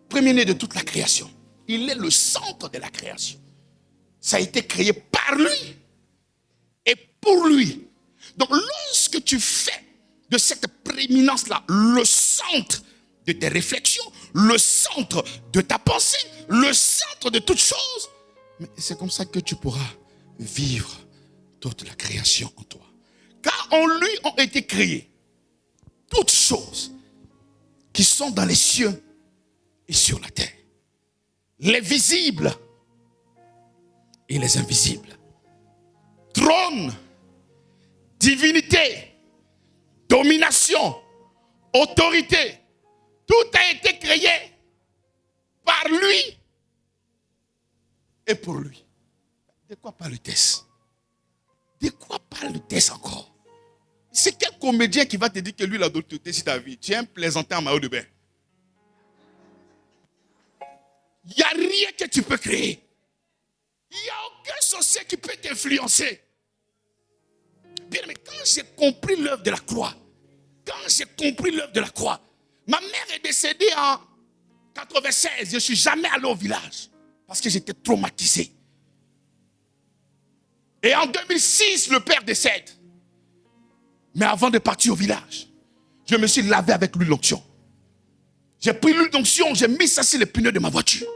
[SPEAKER 1] Premier-né de toute la création. Il est le centre de la création. Ça a été créé par lui et pour lui. Donc lorsque tu fais de cette prééminence-là le centre de tes réflexions, le centre de ta pensée, le centre de toutes choses, mais c'est comme ça que tu pourras vivre toute la création en toi. Car en lui ont été créées toutes choses qui sont dans les cieux et sur la terre. Les visibles et les invisibles. Trône, divinité, domination, autorité. Tout a été créé par lui et pour lui. De quoi parle le texte? De quoi parle le texte encore? C'est quel comédien qui va te dire que lui, il a d'autorité sur ta vie? Tu es un plaisantin en maillot de bain. Il n'y a rien que tu peux créer. Il n'y a aucun sorcier qui peut t'influencer. Bien, mais quand j'ai compris l'œuvre de la croix, ma mère est décédée en 96. Je ne suis jamais allé au village parce que j'étais traumatisé. Et en 2006, le père décède. Mais avant de partir au village, je me suis lavé avec l'huile d'onction. J'ai pris l'huile d'onction, j'ai mis ça sur les pneus de ma voiture.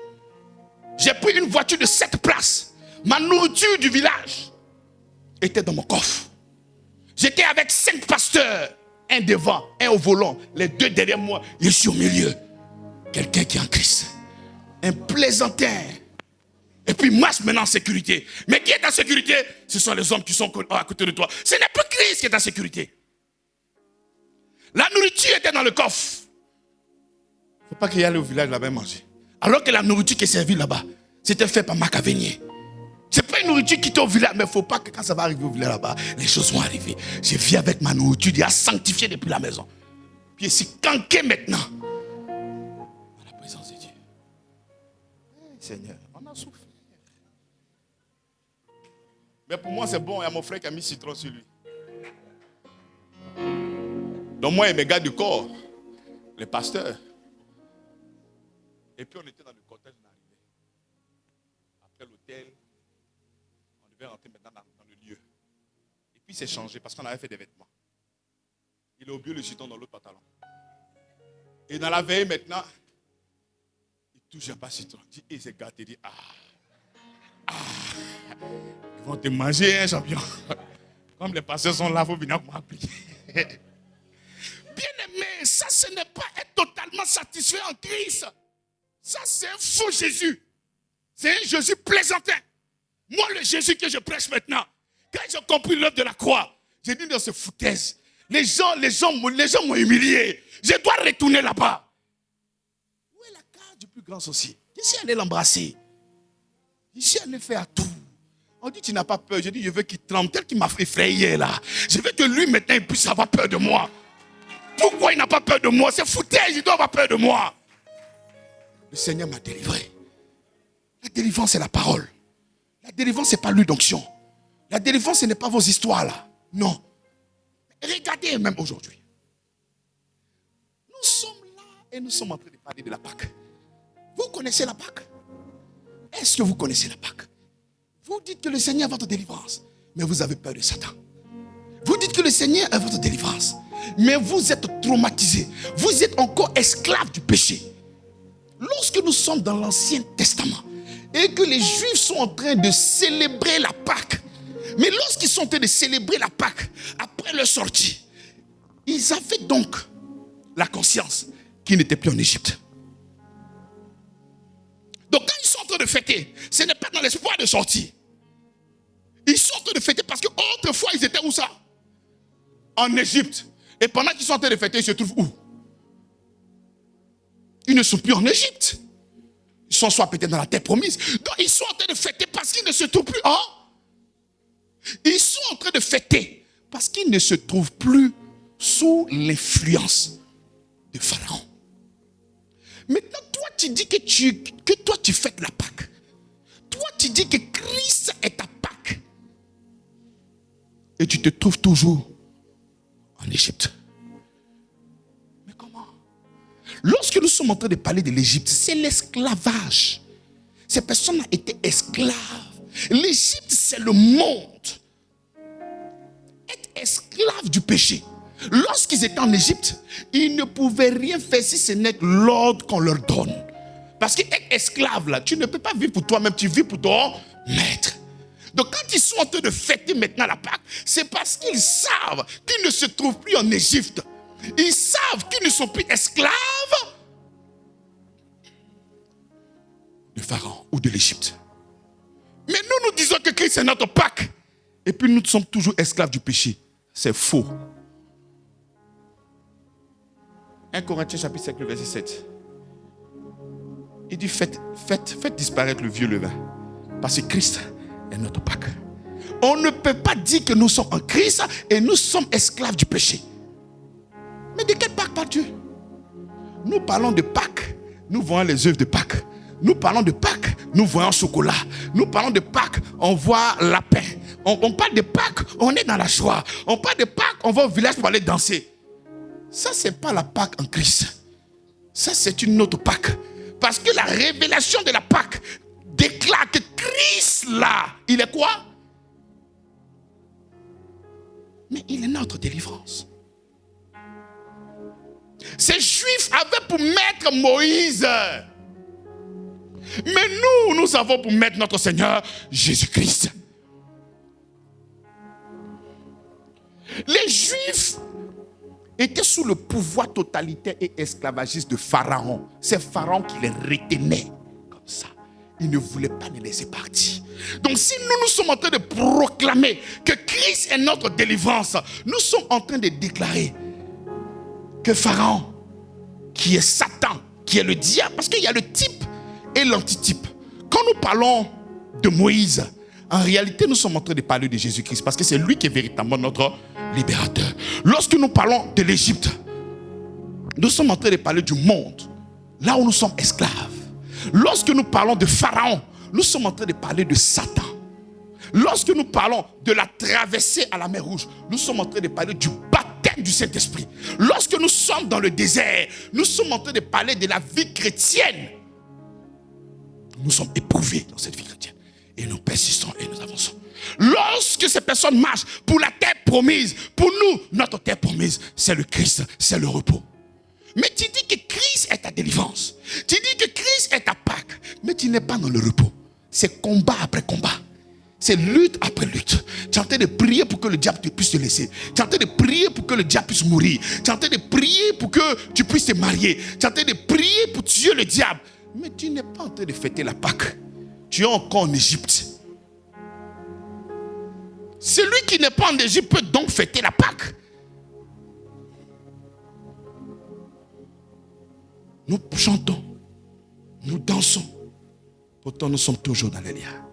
[SPEAKER 1] J'ai pris une voiture de 7 places. Ma nourriture du village était dans mon coffre. J'étais avec 5 pasteurs. Un devant, un au volant, les 2 derrière moi. Je suis au milieu. Quelqu'un qui est en Christ. Un plaisantin. Et puis marche maintenant en sécurité. Mais qui est en sécurité? Ce sont les hommes qui sont à côté de toi. Ce n'est pas Christ qui est en sécurité. La nourriture était dans le coffre. Il ne faut pas qu'il y aille au village là-bas manger. Alors que la nourriture qui est servie là-bas, c'était fait par Macavenier. C'est pas une nourriture qui est au village, mais il ne faut pas que quand ça va arriver au village là-bas, les choses vont arriver. Je vis avec ma nourriture, il a sanctifié depuis la maison. Puis c'est canqué maintenant. Dans la présence de Dieu. Seigneur, on a souffert. Mais pour moi, c'est bon, il y a mon frère qui a mis citron sur lui. Donc moi et mes gars du corps, les pasteurs. Et puis on était dans le cortège, on est arrivé. Après l'hôtel, on devait rentrer maintenant dans le lieu. Et puis c'est changé parce qu'on avait fait des vêtements. Il a oublié le citron dans l'autre pantalon. Et dans la veille maintenant, il ne touche pas citron. Et ces gars te disent, ils vont te manger, hein, champion. Comme les pasteurs sont là, il faut venir m'appliquer. Bien-aimé, ça ce n'est pas être totalement satisfait en Christ. Ça c'est un faux Jésus. C'est un Jésus plaisantin. Moi le Jésus que je prêche maintenant, quand j'ai compris l'œuvre de la croix, j'ai dit dans ce foutaise. Les gens m'ont humilié. Je dois retourner là-bas. Où est la carte du plus grand sorcier? Je suis allé l'embrasser. Je suis allé faire tout. On dit tu n'as pas peur. Je dis je veux qu'il tremble tel qu'il m'a effrayé là. Je veux que lui maintenant il puisse avoir peur de moi. Pourquoi il n'a pas peur de moi? C'est foutaise, il doit avoir peur de moi. Le Seigneur m'a délivré. La délivrance c'est la parole. La délivrance c'est pas l'huile d'onction. La délivrance ce n'est pas vos histoires là. Non. Regardez même aujourd'hui. Nous sommes là et nous sommes en train de parler de la Pâque. Vous connaissez la Pâque? Est-ce que vous connaissez la Pâque? Vous dites que le Seigneur est votre délivrance, mais vous avez peur de Satan. Vous dites que le Seigneur est votre délivrance, mais vous êtes traumatisé. Vous êtes encore esclave du péché. Lorsque nous sommes dans l'Ancien Testament et que les Juifs sont en train de célébrer la Pâque, mais lorsqu'ils sont en train de célébrer la Pâque, après leur sortie, ils avaient donc la conscience qu'ils n'étaient plus en Égypte. Donc quand ils sont en train de fêter, ce n'est pas dans l'espoir de sortir. Ils sont en train de fêter parce qu'autrefois ils étaient où ça? En Égypte. Et pendant qu'ils sont en train de fêter, ils se trouvent où? Ils ne sont plus en Égypte. Ils sont soit peut-être dans la terre promise. Donc ils sont en train de fêter parce qu'ils ne se trouvent plus en... Ils sont en train de fêter parce qu'ils ne se trouvent plus sous l'influence de Pharaon. Maintenant, toi, tu dis que toi, tu fêtes la Pâque. Toi, tu dis que Christ est ta Pâque. Et tu te trouves toujours en Égypte. Mais comment? Lorsque nous sommes en train de parler de l'Égypte, c'est l'esclavage. Ces personnes étaient esclaves. L'Égypte, c'est le monde. Être esclave du péché. Lorsqu'ils étaient en Égypte, ils ne pouvaient rien faire si ce n'est l'ordre qu'on leur donne. Parce qu'être esclave, là, tu ne peux pas vivre pour toi-même, tu vis pour ton maître. Donc quand ils sont en train de fêter maintenant la Pâque, c'est parce qu'ils savent qu'ils ne se trouvent plus en Égypte. Ils savent qu'ils ne sont plus esclaves de Pharaon ou de l'Égypte. Mais nous disons que Christ est notre Pâque. Et puis nous sommes toujours esclaves du péché. C'est faux. 1 Corinthiens chapitre 5, verset 7. Il dit faites disparaître le vieux levain. Parce que Christ est notre Pâque. On ne peut pas dire que nous sommes en Christ et nous sommes esclaves du péché. Mais de quelle Pâque parles-tu? Nous parlons de Pâques. Nous voyons les œuvres de Pâques. Nous parlons de Pâques, nous voyons chocolat. Nous parlons de Pâques, on voit lapin. On parle de Pâques, on est dans la joie. On parle de Pâques, on va au village pour aller danser. Ça, ce n'est pas la Pâque en Christ. Ça, c'est une autre Pâque. Parce que la révélation de la Pâque déclare que Christ, là, il est quoi? Mais il est notre délivrance. Ces Juifs avaient pour maître Moïse. Mais nous avons pour maître notre Seigneur Jésus-Christ. Les Juifs étaient sous le pouvoir totalitaire et esclavagiste de Pharaon. C'est Pharaon qui les retenait comme ça. Il ne voulait pas les laisser partir. Donc si nous sommes en train de proclamer que Christ est notre délivrance, nous sommes en train de déclarer que Pharaon, qui est Satan, qui est le diable, parce qu'il y a le type est l'antitype. Quand nous parlons de Moïse, en réalité, nous sommes en train de parler de Jésus-Christ parce que c'est lui qui est véritablement notre libérateur. Lorsque nous parlons de l'Égypte, nous sommes en train de parler du monde, là où nous sommes esclaves. Lorsque nous parlons de Pharaon, nous sommes en train de parler de Satan. Lorsque nous parlons de la traversée à la mer Rouge, nous sommes en train de parler du baptême du Saint-Esprit. Lorsque nous sommes dans le désert, nous sommes en train de parler de la vie chrétienne. Nous sommes éprouvés dans cette vie chrétienne. Et nous persistons et nous avançons. Lorsque ces personnes marchent pour la terre promise, pour nous, notre terre promise, c'est le Christ, c'est le repos. Mais tu dis que Christ est ta délivrance. Tu dis que Christ est ta Pâque. Mais tu n'es pas dans le repos. C'est combat après combat. C'est lutte après lutte. Tu es en train de prier pour que le diable puisse te laisser. Tu es en train de prier pour que le diable puisse mourir. Tu es en train de prier pour que tu puisses te marier. Tu es en train de prier pour tuer le diable. Mais tu n'es pas en train de fêter la Pâque. Tu es encore en Égypte. Celui qui n'est pas en Égypte peut donc fêter la Pâque. Nous chantons, nous dansons. Pourtant, nous sommes toujours dans les liens,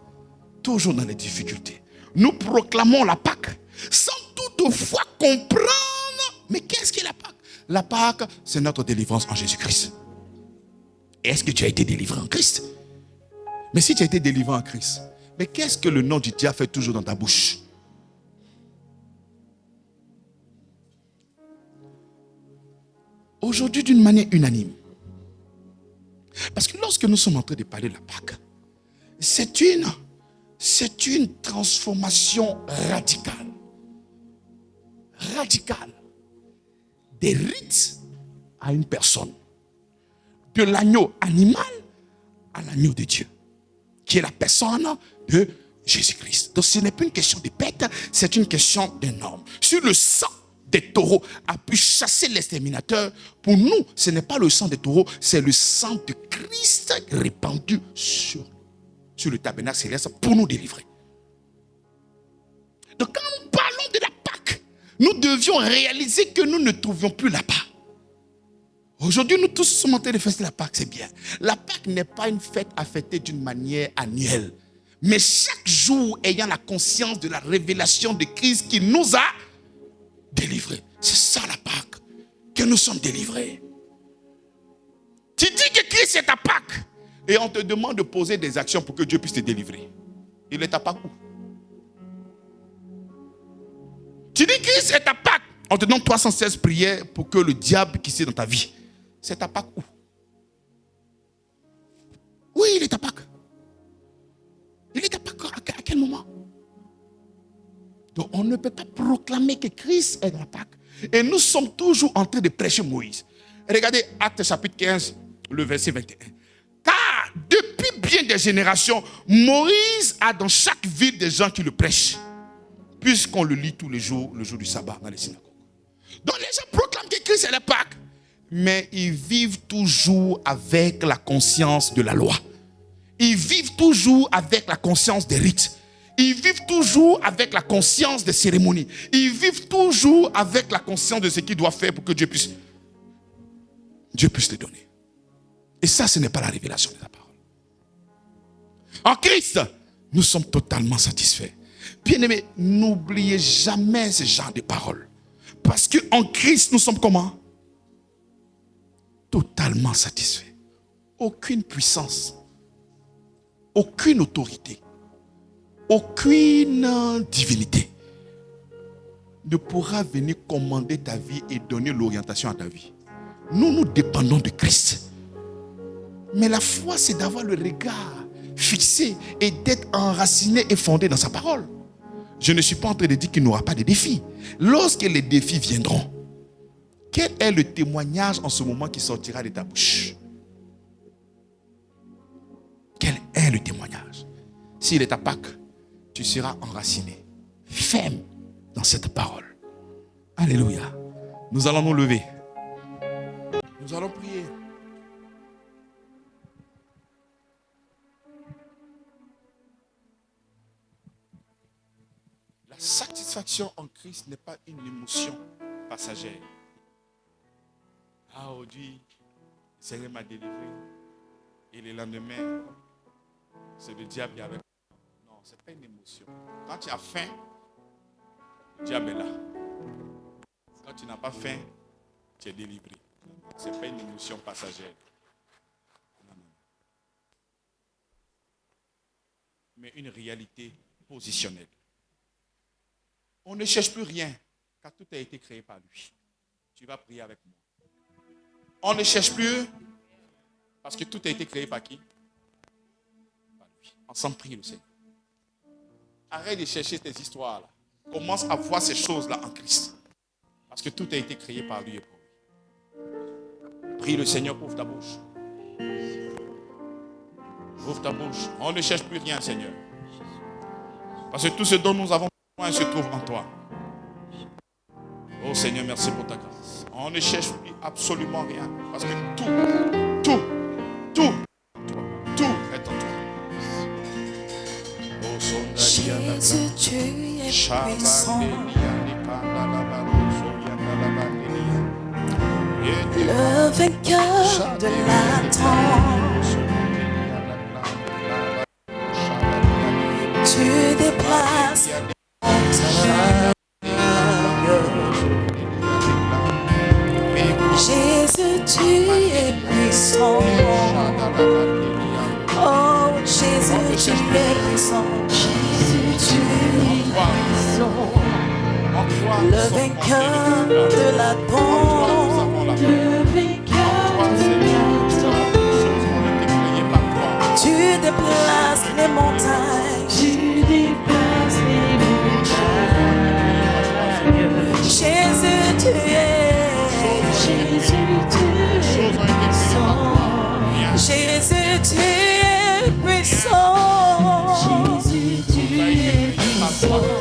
[SPEAKER 1] toujours dans les difficultés. Nous proclamons la Pâque sans toutefois comprendre. Mais qu'est-ce qu'est la Pâque? La Pâque, c'est notre délivrance en Jésus-Christ. Est-ce que tu as été délivré en Christ? Mais si tu as été délivré en Christ, mais qu'est-ce que le nom du diable fait toujours dans ta bouche? Aujourd'hui, d'une manière unanime. Parce que lorsque nous sommes en train de parler de la Pâque, c'est une transformation radicale. Radicale. Des rites à une personne. De l'agneau animal à l'agneau de Dieu. Qui est la personne de Jésus-Christ. Donc ce n'est pas une question de bête, c'est une question d'un homme. Sur le sang des taureaux a pu chasser l'exterminateur. Pour nous, ce n'est pas le sang des taureaux, c'est le sang de Christ répandu sur le tabernacle céleste pour nous délivrer. Donc quand nous parlons de la Pâque, nous devions réaliser que nous ne trouvions plus là-bas. Aujourd'hui, nous tous sommes en train de fêter la Pâque, c'est bien. La Pâque n'est pas une fête à fêter d'une manière annuelle. Mais chaque jour, ayant la conscience de la révélation de Christ qui nous a délivrés. C'est ça la Pâque, que nous sommes délivrés. Tu dis que Christ est ta Pâque et on te demande de poser des actions pour que Dieu puisse te délivrer. Il est ta Pâque où? Tu dis que Christ est ta Pâque. On te donne 316 prières pour que le diable qui est dans ta vie. C'est ta Pâque où? Oui, il est ta Pâque. Il est ta Pâque à quel moment? Donc on ne peut pas proclamer que Christ est la Pâque. Et nous sommes toujours en train de prêcher Moïse. Regardez Actes chapitre 15, le verset 21. Car depuis bien des générations, Moïse a dans chaque ville des gens qui le prêchent. Puisqu'on le lit tous les jours, le jour du sabbat dans les synagogues. Donc les gens proclament que Christ est la Pâque. Mais ils vivent toujours avec la conscience de la loi. Ils vivent toujours avec la conscience des rites. Ils vivent toujours avec la conscience des cérémonies. Ils vivent toujours avec la conscience de ce qu'ils doivent faire pour que Dieu puisse les donner. Et ça, ce n'est pas la révélation de la parole. En Christ, nous sommes totalement satisfaits. Bien-aimés, n'oubliez jamais ce genre de paroles. Parce qu'en Christ, nous sommes comment? Totalement satisfaits. Aucune puissance, aucune autorité, aucune divinité ne pourra venir commander ta vie et donner l'orientation à ta vie. Nous dépendons de Christ. Mais la foi, c'est d'avoir le regard fixé et d'être enraciné et fondé dans sa parole. Je ne suis pas en train de dire qu'il n'y aura pas de défis. Lorsque les défis viendront, quel est le témoignage en ce moment qui sortira de ta bouche? Quel est le témoignage? S'il est ta Pâque, tu seras enraciné, ferme dans cette parole. Alléluia. Nous allons nous lever. Nous allons prier. La satisfaction en Christ n'est pas une émotion passagère. Ah, aujourd'hui, le Seigneur m'a délivré. Et le lendemain, c'est le diable qui est avec toi. Non, ce n'est pas une émotion. Quand tu as faim, le diable est là. Quand tu n'as pas faim, tu es délivré. Ce n'est pas une émotion passagère. Non. Mais une réalité positionnelle. On ne cherche plus rien, car tout a été créé par lui. Tu vas prier avec moi. On ne cherche plus, parce que tout a été créé par qui? Par lui. Ensemble, prie le Seigneur. Arrête de chercher tes histoires là. Commence à voir ces choses-là en Christ. Parce que tout a été créé par lui et pour lui. Prie le Seigneur, ouvre ta bouche. Ouvre ta bouche. On ne cherche plus rien, Seigneur. Parce que tout ce dont nous avons besoin se trouve en toi. Oh Seigneur, merci pour ta grâce. On ne cherche plus absolument rien. Parce que tout est en toi. Oh
[SPEAKER 2] Jésus, tu es puissant. Le vainqueur de la tombe. Tu déplaces Jésus, tu es puissant. Oh, Jésus, tu es puissant. Jésus, tu es puissant. Le vainqueur de la tombe. Le vainqueur de la tombe. Tu déplaces les montagnes. Tu déplaces les montagnes. Jésus, tu es. Jésus, tu es puissant. Jésus, tu es puissant. Jésus, tu es puissant.